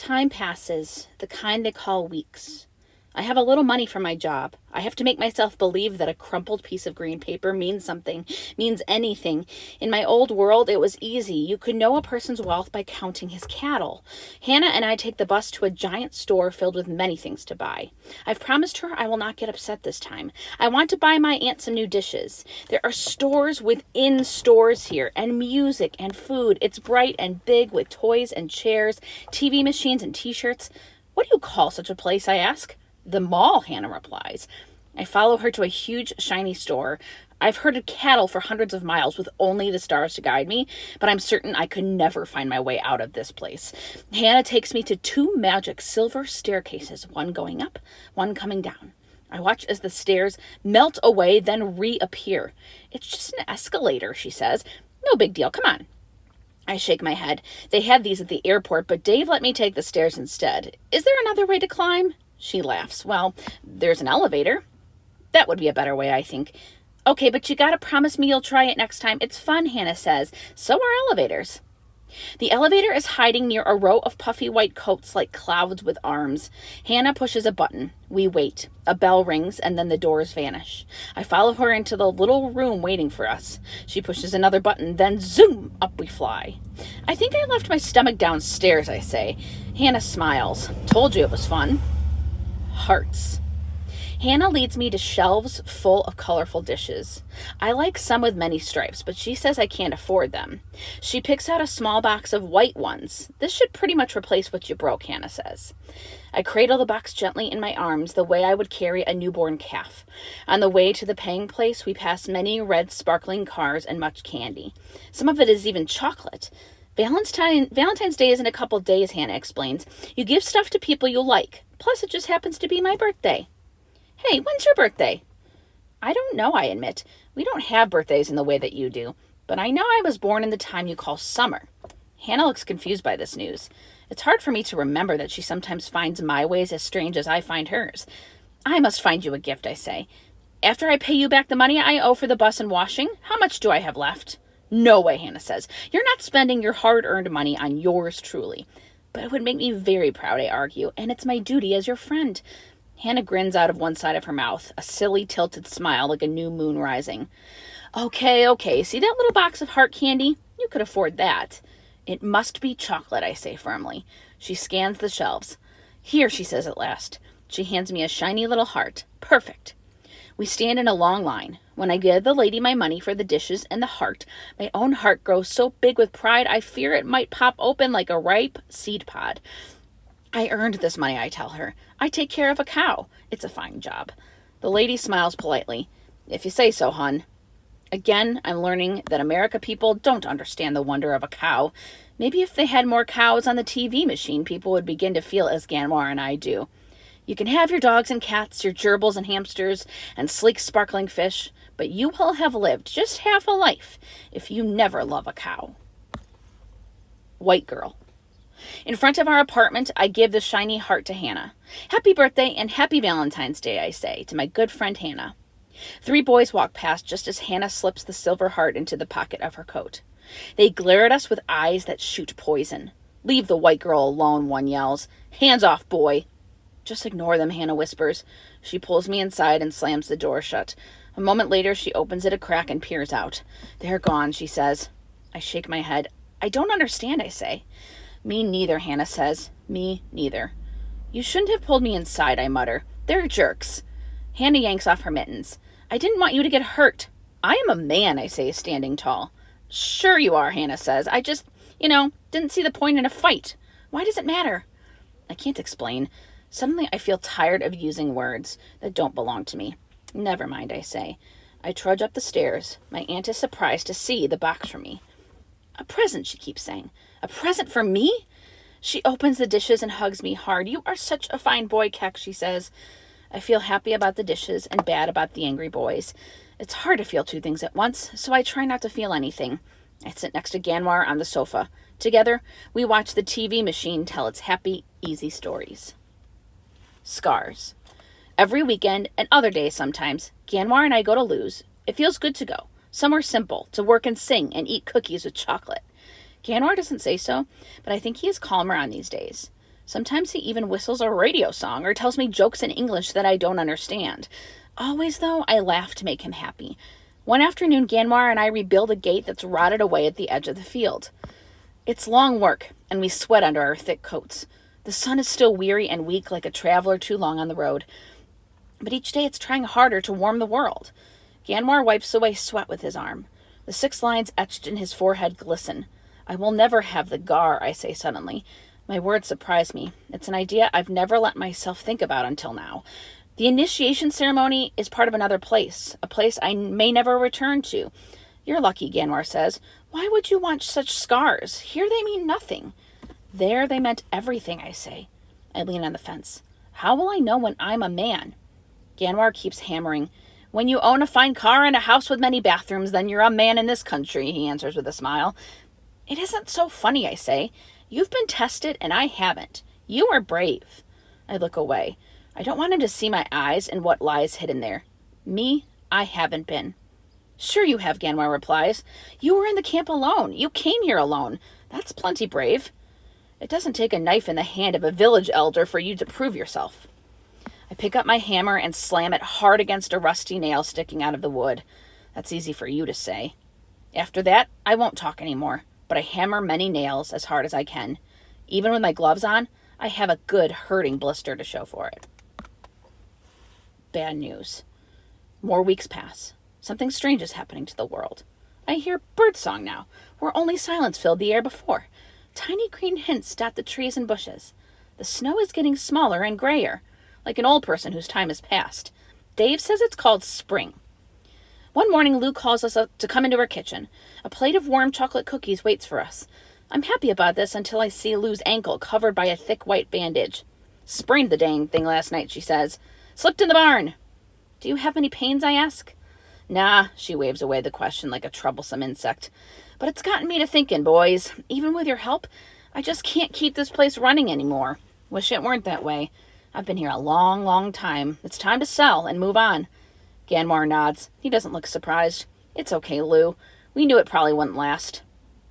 Time passes, the kind they call weeks. I have a little money from my job. I have to make myself believe that a crumpled piece of green paper means something, means anything. In my old world, it was easy. You could know a person's wealth by counting his cattle. Hannah and I take the bus to a giant store filled with many things to buy. I've promised her I will not get upset this time. I want to buy my aunt some new dishes. There are stores within stores here, and music and food. It's bright and big with toys and chairs, TV machines and t-shirts. What do you call such a place, I ask? The mall, Hannah replies. I follow her to a huge, shiny store. I've herded cattle for hundreds of miles with only the stars to guide me, but I'm certain I could never find my way out of this place. Hannah takes me to two magic silver staircases, one going up, one coming down. I watch as the stairs melt away, then reappear. It's just an escalator, she says. No big deal, come on. I shake my head. They had these at the airport, but Dave let me take the stairs instead. Is there another way to climb? She laughs. Well, there's an elevator. That would be a better way, I think. Okay, but you gotta promise me you'll try it next time. It's fun, Hannah says. So are elevators. The elevator is hiding near a row of puffy white coats like clouds with arms. Hannah pushes a button. We wait. A bell rings, and then the doors vanish. I follow her into the little room waiting for us. She pushes another button, then zoom, up we fly. I think I left my stomach downstairs, I say. Hannah smiles. Told you it was fun. Hearts. Hannah leads me to shelves full of colorful dishes. I like some with many stripes, but she says I can't afford them. She picks out a small box of white ones. This should pretty much replace what you broke, Hannah says. I cradle the box gently in my arms the way I would carry a newborn calf. On the way to the paying place, we pass many red sparkling cars and much candy. Some of it is even chocolate. Valentine's Day is in a couple days, Hannah explains. You give stuff to people you like. Plus, it just happens to be my birthday. Hey, when's your birthday? I don't know, I admit. We don't have birthdays in the way that you do. But I know I was born in the time you call summer. Hannah looks confused by this news. It's hard for me to remember that she sometimes finds my ways as strange as I find hers. I must find you a gift, I say. After I pay you back the money I owe for the bus and washing, how much do I have left? No way, Hannah says. You're not spending your hard-earned money on yours truly. But it would make me very proud, I argue, and it's my duty as your friend. Hannah grins out of one side of her mouth, a silly, tilted smile like a new moon rising. Okay, see that little box of heart candy? You could afford that. It must be chocolate, I say firmly. She scans the shelves. Here, she says at last. She hands me a shiny little heart. Perfect. We stand in a long line. When I give the lady my money for the dishes and the heart, my own heart grows so big with pride I fear it might pop open like a ripe seed pod. I earned this money, I tell her. I take care of a cow. It's a fine job. The lady smiles politely. If you say so, hun. Again, I'm learning that America people don't understand the wonder of a cow. Maybe if they had more cows on the TV machine, people would begin to feel as Ganwar and I do. You can have your dogs and cats, your gerbils and hamsters, and sleek sparkling fish, but you will have lived just half a life if you never love a cow. White girl. In front of our apartment, I give the shiny heart to Hannah. Happy birthday and happy Valentine's Day, I say, to my good friend Hannah. 3 boys walk past just as Hannah slips the silver heart into the pocket of her coat. They glare at us with eyes that shoot poison. Leave the white girl alone, one yells. Hands off, boy. Just ignore them, Hannah whispers. She pulls me inside and slams the door shut. A moment later, she opens it a crack and peers out. They're gone, she says. I shake my head. I don't understand, I say. Me neither, Hannah says. Me neither. You shouldn't have pulled me inside, I mutter. They're jerks. Hannah yanks off her mittens. I didn't want you to get hurt. I am a man, I say, standing tall. Sure you are, Hannah says. I just, didn't see the point in a fight. Why does it matter? I can't explain. Suddenly I feel tired of using words that don't belong to me. Never mind, I say. I trudge up the stairs. My aunt is surprised to see the box for me. A present, she keeps saying. A present for me? She opens the dishes and hugs me hard. You are such a fine boy, Keck, she says. I feel happy about the dishes and bad about the angry boys. It's hard to feel 2 things at once, so I try not to feel anything. I sit next to Ganwar on the sofa. Together, we watch the TV machine tell its happy, easy stories. Scars. Every weekend, and other days sometimes, Ganwar and I go to Lou's. It feels good to go. Somewhere simple, to work and sing and eat cookies with chocolate. Ganwar doesn't say so, but I think he is calmer on these days. Sometimes he even whistles a radio song or tells me jokes in English that I don't understand. Always, though, I laugh to make him happy. One afternoon, Ganwar and I rebuild a gate that's rotted away at the edge of the field. It's long work, and we sweat under our thick coats. The sun is still weary and weak like a traveler too long on the road. But each day it's trying harder to warm the world. Ganwar wipes away sweat with his arm. The 6 lines etched in his forehead glisten. I will never have the gar, I say suddenly. My words surprise me. It's an idea I've never let myself think about until now. The initiation ceremony is part of another place, a place I may never return to. You're lucky, Ganwar says. Why would you want such scars? Here they mean nothing. There they meant everything, I say. I lean on the fence. How will I know when I'm a man? Ganwar keeps hammering. When you own a fine car and a house with many bathrooms, then you're a man in this country, he answers with a smile. It isn't so funny, I say. You've been tested and I haven't. You are brave. I look away. I don't want him to see my eyes and what lies hidden there. Me, I haven't been. Sure you have, Ganwar replies. You were in the camp alone. You came here alone. That's plenty brave. It doesn't take a knife in the hand of a village elder for you to prove yourself. I pick up my hammer and slam it hard against a rusty nail sticking out of the wood. That's easy for you to say. After that, I won't talk anymore, but I hammer many nails as hard as I can. Even with my gloves on, I have a good hurting blister to show for it. Bad news. More weeks pass. Something strange is happening to the world. I hear birdsong now, where only silence filled the air before. Tiny green hints dot the trees and bushes. The snow is getting smaller and grayer, like an old person whose time has passed. Dave says it's called spring. One morning, Lou calls us up to come into her kitchen. A plate of warm chocolate cookies waits for us. I'm happy about this until I see Lou's ankle covered by a thick white bandage. Sprained the dang thing last night, she says. Slipped in the barn. Do you have any pains, I ask? Nah, she waves away the question like a troublesome insect. But it's gotten me to thinking, boys. Even with your help, I just can't keep this place running anymore. Wish it weren't that way. I've been here a long, long time. It's time to sell and move on. Ganwar nods. He doesn't look surprised. It's okay, Lou. We knew it probably wouldn't last.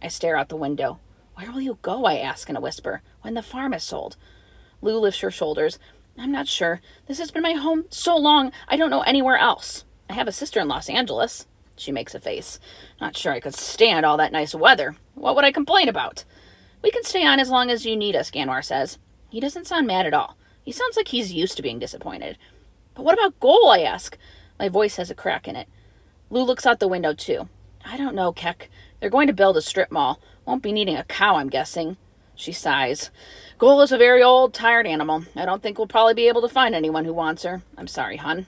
I stare out the window. Where will you go, I ask in a whisper, when the farm is sold? Lou lifts her shoulders. I'm not sure. This has been my home so long, I don't know anywhere else. I have a sister in Los Angeles. She makes a face. Not sure I could stand all that nice weather. What would I complain about? We can stay on as long as you need us, Ganwar says. He doesn't sound mad at all. He sounds like he's used to being disappointed. But what about Goal, I ask. My voice has a crack in it. Lou looks out the window, too. I don't know, Keck. They're going to build a strip mall. Won't be needing a cow, I'm guessing. She sighs. Goal is a very old, tired animal. I don't think we'll probably be able to find anyone who wants her. I'm sorry, hon.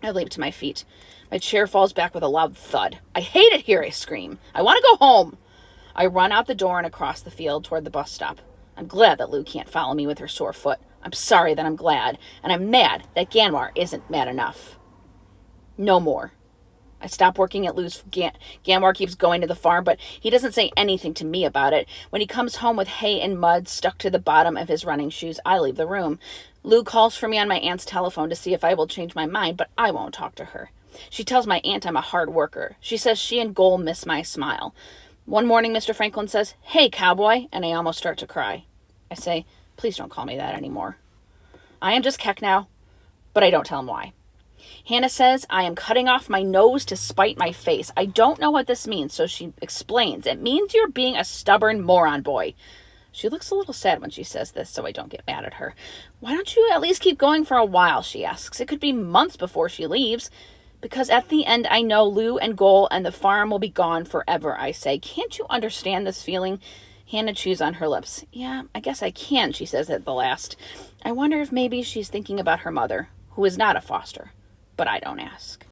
I leap to my feet. My chair falls back with a loud thud. I hate it here, I scream. I want to go home. I run out the door and across the field toward the bus stop. I'm glad that Lou can't follow me with her sore foot. I'm sorry that I'm glad, and I'm mad that Ganwar isn't mad enough. No more. I stop working at Lou's. Ganwar keeps going to the farm, but he doesn't say anything to me about it. When he comes home with hay and mud stuck to the bottom of his running shoes, I leave the room. Lou calls for me on my aunt's telephone to see if I will change my mind, but I won't talk to her. She tells my aunt I'm a hard worker. She says she and Goal miss my smile. One morning, Mr. Franklin says, "Hey, cowboy," and I almost start to cry. I say, "Please don't call me that anymore." I am just Keck now, but I don't tell him why. Hannah says I am cutting off my nose to spite my face. I don't know what this means, so she explains. It means you're being a stubborn moron, boy. She looks a little sad when she says this, so I don't get mad at her. Why don't you at least keep going for a while, she asks. It could be months before she leaves. Because at the end, I know Lou and Goal and the farm will be gone forever, I say. Can't you understand this feeling? Hannah chews on her lips. Yeah, I guess I can, she says at the last. I wonder if maybe she's thinking about her mother, who is not a foster. But I don't ask.